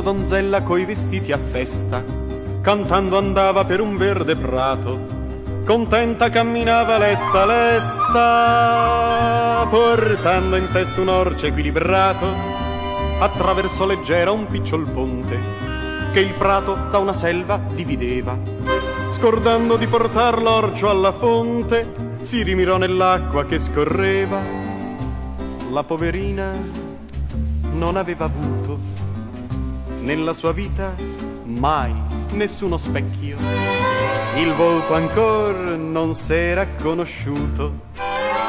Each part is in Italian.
donzella coi vestiti a festa, cantando andava per un verde prato, contenta camminava lesta lesta, portando in testa un orcio equilibrato. Attraversò leggera un picciol ponte che il prato da una selva divideva. Scordando di portar l'orcio alla fonte, si rimirò nell'acqua che scorreva. La poverina non aveva avuto nella sua vita mai nessuno specchio, il volto ancor non s'era conosciuto,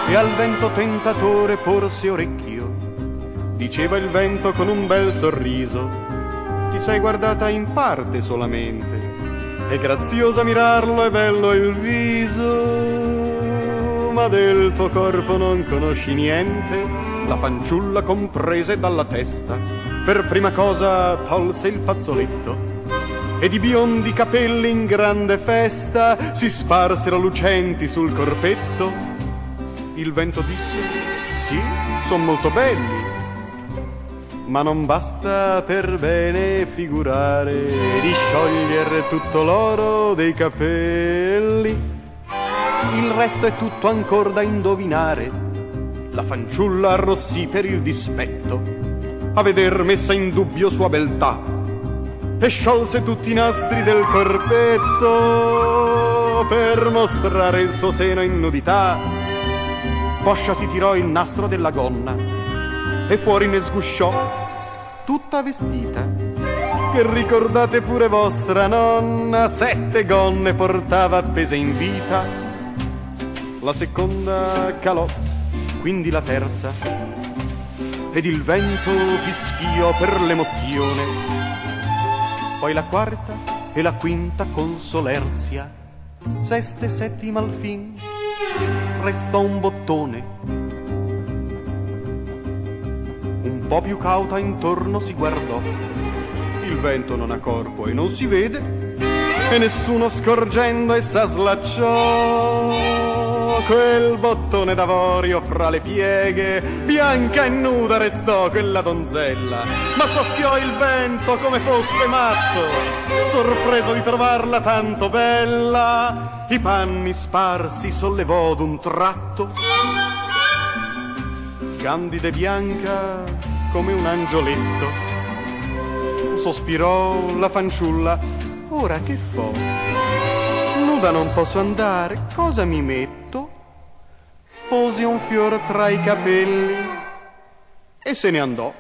e al vento tentatore porse orecchio. Diceva il vento con un bel sorriso: ti sei guardata in parte solamente, è graziosa mirarlo, è bello il viso, ma del tuo corpo non conosci niente. La fanciulla comprese dalla testa, per prima cosa tolse il fazzoletto, e di biondi capelli in grande festa si sparsero lucenti sul corpetto. Il vento disse: sì, son molto belli, ma non basta per bene figurare di sciogliere tutto l'oro dei capelli. Il resto è tutto ancor da indovinare. La fanciulla arrossì per il dispetto a veder messa in dubbio sua beltà, e sciolse tutti i nastri del corpetto per mostrare il suo seno in nudità. Poscia si tirò il nastro della gonna e fuori ne sgusciò tutta vestita. Che ricordate pure vostra nonna, 7 gonne portava appese in vita. La seconda calò, quindi la terza, ed il vento fischiò per l'emozione. Poi la quarta e la quinta con solerzia, sesta e settima al fin restò un bottone. Un po' più cauta intorno si guardò, il vento non ha corpo e non si vede, e nessuno scorgendo essa slacciò quel bottone d'avorio fra le pieghe. Bianca e nuda restò quella donzella, ma soffiò il vento come fosse matto, sorpreso di trovarla tanto bella. I panni sparsi sollevò d'un tratto, candida e bianca come un angioletto. Sospirò la fanciulla: ora che fo? Nuda non posso andare, cosa mi metto? Pose un fior tra i capelli e se ne andò.